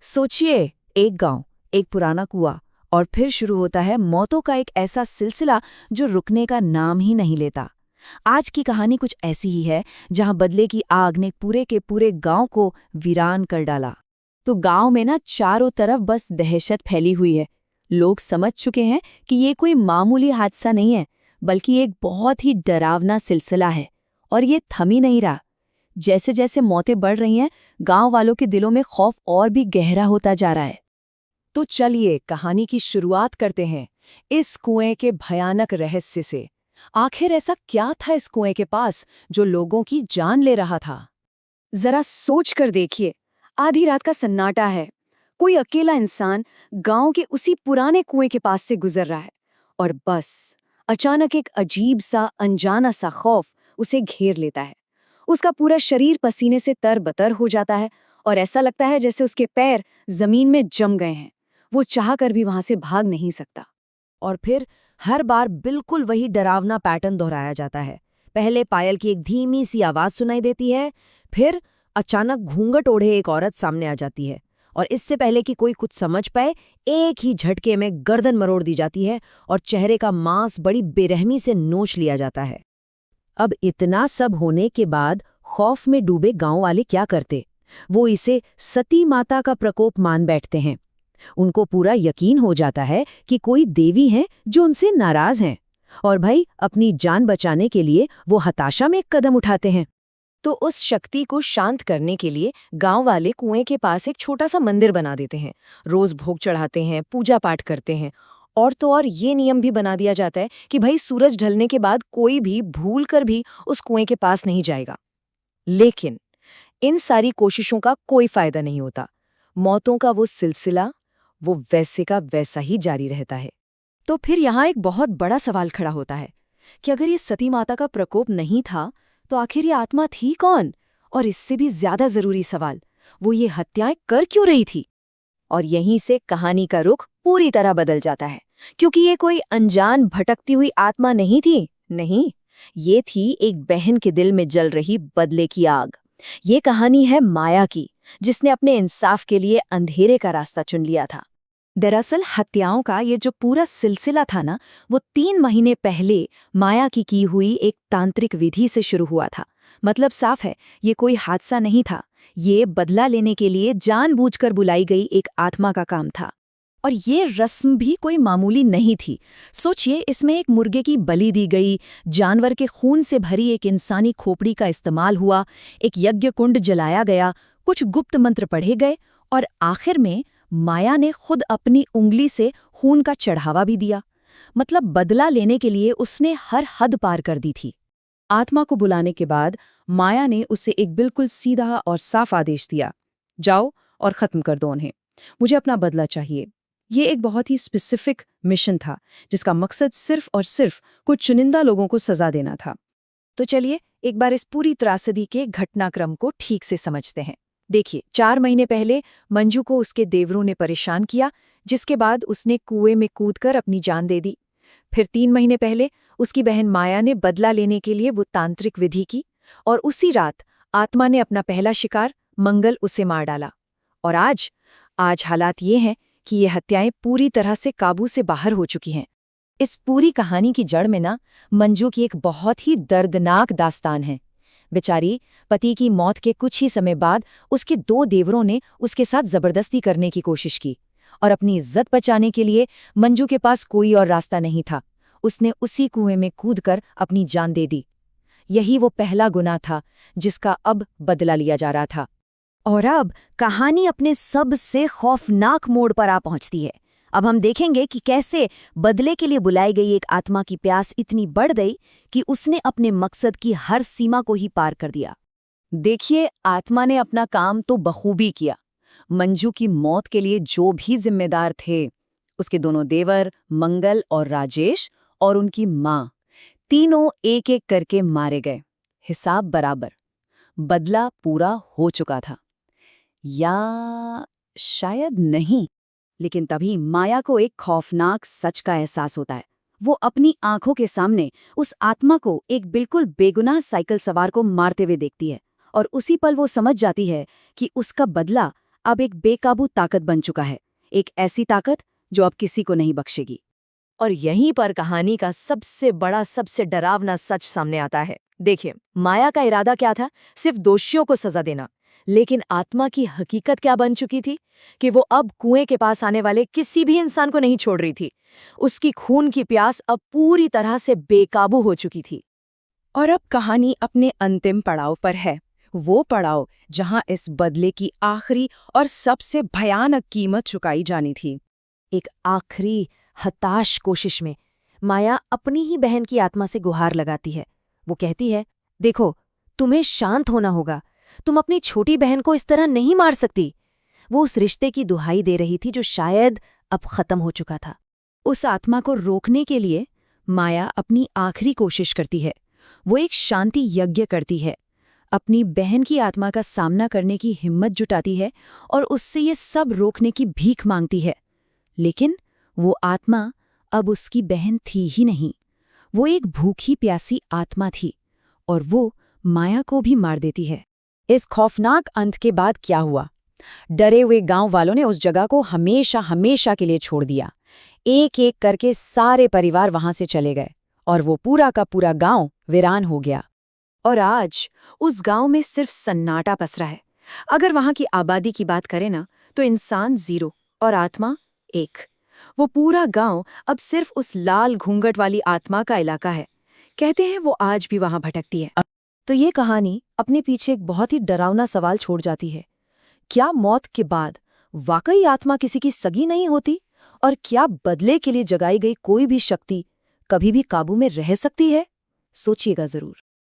सोचिए, एक गांव, एक पुराना कुआं और फिर शुरू होता है मौतों का एक ऐसा सिलसिला जो रुकने का नाम ही नहीं लेता। आज की कहानी कुछ ऐसी ही है, जहां बदले की आग ने पूरे के पूरे गांव को वीरान कर डाला। तो गांव में ना चारों तरफ बस दहशत फैली हुई है। लोग समझ चुके हैं कि ये कोई मामूली हादसा नहीं है, बल्कि एक बहुत ही डरावना सिलसिला है। और ये थम ही नहीं रहा। जैसे जैसे मौतें बढ़ रही हैं, गांव वालों के दिलों में खौफ और भी गहरा होता जा रहा है। तो चलिए कहानी की शुरुआत करते हैं इस कुएं के भयानक रहस्य से। आखिर ऐसा क्या था इस कुएं के पास जो लोगों की जान ले रहा था? जरा सोच कर देखिए, आधी रात का सन्नाटा है। कोई अकेला इंसान गांव के उसी पुराने कुएं के पास से गुजर रहा है और बस अचानक एक अजीब सा अनजाना सा खौफ उसे घेर लेता है। उसका पूरा शरीर पसीने से तरबतर हो जाता है और ऐसा लगता है जैसे उसके पैर जमीन में जम गए हैं। वो चाहकर भी वहां से भाग नहीं सकता। और फिर हर बार बिल्कुल वही डरावना पैटर्न दोहराया जाता है। पहले पायल की एक धीमी सी आवाज सुनाई देती है, फिर अचानक घूंघट ओढ़े एक औरत सामने आ जाती है और इससे पहले कि कोई कुछ समझ पाए, एक ही झटके में गर्दन मरोड़ दी जाती है और चेहरे का मांस बड़ी बेरहमी से नोच लिया जाता है। अब इतना सब होने के बाद खौफ में डूबे गांव वाले क्या करते? वो इसे सती माता का प्रकोप मान बैठते हैं। उनको पूरा यकीन हो जाता है कि कोई देवी है जो उनसे नाराज हैं, और भाई अपनी जान बचाने के लिए वो हताशा में एक कदम उठाते हैं। तो उस शक्ति को शांत करने के लिए गांव वाले कुएं के पास एक छोटा सा मंदिर बना देते हैं। रोज भोग चढ़ाते हैं, पूजा पाठ करते हैं। और तो और ये नियम भी बना दिया जाता है कि भाई सूरज ढलने के बाद कोई भी भूल कर भी उस कुएं के पास नहीं जाएगा। लेकिन इन सारी कोशिशों का कोई फायदा नहीं होता। मौतों का वो सिलसिला वो वैसे का वैसा ही जारी रहता है। तो फिर यहाँ एक बहुत बड़ा सवाल खड़ा होता है कि अगर ये सती माता का प्रकोप नहीं था, तो आखिर ये आत्मा थी कौन? और इससे भी ज्यादा जरूरी सवाल, वो ये हत्याएं कर क्यों रही थी? और यहीं से कहानी का रुख पूरी तरह बदल जाता है, क्योंकि ये कोई अनजान भटकती हुई आत्मा नहीं थी। नहीं, ये थी एक बहन के दिल में जल रही बदले की आग। ये कहानी है माया की, जिसने अपने इंसाफ के लिए अंधेरे का रास्ता चुन लिया था। दरअसल हत्याओं का ये जो पूरा सिलसिला था ना, वो 3 महीने पहले माया की हुई एक तांत्रिक विधि से शुरू हुआ था। मतलब साफ है, ये कोई हादसा नहीं था। ये बदला लेने के लिए जानबूझकर बुलाई गई एक आत्मा का काम था। और ये रस्म भी कोई मामूली नहीं थी। सोचिए, इसमें एक मुर्गे की बलि दी गई, जानवर के खून से भरी एक इंसानी खोपड़ी का इस्तेमाल हुआ, एक यज्ञ कुंड जलाया गया, कुछ गुप्त मंत्र पढ़े गए और आखिर में माया ने खुद अपनी उंगली से खून का चढ़ावा भी दिया। मतलब बदला लेने के लिए उसने हर हद पार कर दी थी। आत्मा को बुलाने के बाद माया ने उसे एक बिल्कुल सीधा और साफ आदेश दिया, जाओ और खत्म कर दो उन्हें, मुझे अपना बदला चाहिए। ये एक बहुत ही स्पेसिफिक मिशन था, जिसका मकसद सिर्फ और सिर्फ कुछ चुनिंदा लोगों को सजा देना था। तो चलिए एक बार इस पूरी त्रासदी के घटनाक्रम को ठीक से समझते हैं। देखिए, 4 महीने पहले मंजू को उसके देवरों ने परेशान किया, जिसके बाद उसने कुएं में कूदकर अपनी जान दे दी। फिर 3 महीने पहले उसकी बहन माया ने बदला लेने के लिए वो तांत्रिक विधि की, और उसी रात आत्मा ने अपना पहला शिकार मंगल उसे मार डाला। और आज हालात ये हैं कि ये हत्याएं पूरी तरह से काबू से बाहर हो चुकी हैं। इस पूरी कहानी की जड़ में ना मंजू की एक बहुत ही दर्दनाक दास्तान है। बेचारी, पति की मौत के कुछ ही समय बाद उसके 2 देवरों ने उसके साथ जबरदस्ती करने की कोशिश की, और अपनी इज्जत बचाने के लिए मंजू के पास कोई और रास्ता नहीं था। उसने उसी कुएं में कूदकर अपनी जान दे दी। यही वो पहला गुनाह था जिसका अब बदला लिया जा रहा था। और अब कहानी अपने सबसे खौफनाक मोड़ पर आ पहुंचती है। अब हम देखेंगे कि कैसे बदले के लिए बुलाई गई एक आत्मा की प्यास इतनी बढ़ गई कि उसने अपने मकसद की हर सीमा को ही पार कर दिया। देखिए, आत्मा ने अपना काम तो बखूबी किया। मंजू की मौत के लिए जो भी जिम्मेदार थे, उसके दोनों देवर मंगल और राजेश और उनकी माँ, तीनों एक एक करके मारे गए। हिसाब बराबर। बदला पूरा हो चुका था। या शायद नहीं। लेकिन तभी माया को एक खौफनाक सच का एहसास होता है। वो अपनी आंखों के सामने उस आत्मा को, एक बिल्कुल बेगुनाह साइकिल सवार को मारते हुए देखती है, और उसी पल वो समझ जाती है कि उसका बदला अब एक बेकाबू ताकत बन चुका है, एक ऐसी ताकत जो अब किसी को नहीं बख्शेगी। और यहीं पर कहानी का सबसे बड़ा, सबसे डरावना सच सामने आता है। देखिए, माया का इरादा क्या था? सिर्फ दोषियों को सजा देना। लेकिन आत्मा की हकीकत क्या बन चुकी थी कि वो अब कुएं के पास आने वाले किसी भी इंसान को नहीं छोड़ रही थी। उसकी खून की प्यास अब पूरी तरह से बेकाबू हो चुकी थी। और अब कहानी अपने अंतिम पड़ाव पर है, वो पड़ाव जहां इस बदले की आखिरी और सबसे भयानक कीमत चुकाई जानी थी। एक आखिरी हताश कोशिश में माया अपनी ही बहन की आत्मा से गुहार लगाती है। वो कहती है, देखो, तुम्हें शांत होना होगा, तुम अपनी छोटी बहन को इस तरह नहीं मार सकती। वो उस रिश्ते की दुहाई दे रही थी जो शायद अब खत्म हो चुका था। उस आत्मा को रोकने के लिए माया अपनी आखिरी कोशिश करती है। वो एक शांति यज्ञ करती है, अपनी बहन की आत्मा का सामना करने की हिम्मत जुटाती है और उससे ये सब रोकने की भीख मांगती है। लेकिन वो आत्मा अब उसकी बहन थी ही नहीं, वो एक भूखी प्यासी आत्मा थी और वो माया को भी मार देती है। इस खौफनाक अंत के बाद क्या हुआ? डरे हुए गांव वालों ने उस जगह को हमेशा हमेशा के लिए छोड़ दिया। एक एक करके सारे परिवार वहां से चले गए और वो पूरा का पूरा गांव वीरान हो गया। और आज उस गांव में सिर्फ सन्नाटा पसरा है। अगर वहां की आबादी की बात करें ना, तो इंसान 0 और आत्मा 1। वो पूरा गांव अब सिर्फ उस लाल घूंघट वाली आत्मा का इलाका है। कहते हैं वो आज भी वहां भटकती है। तो ये कहानी अपने पीछे एक बहुत ही डरावना सवाल छोड़ जाती है। क्या मौत के बाद वाकई आत्मा किसी की सगी नहीं होती? और क्या बदले के लिए जगाई गई कोई भी शक्ति कभी भी काबू में रह सकती है? सोचिएगा जरूर।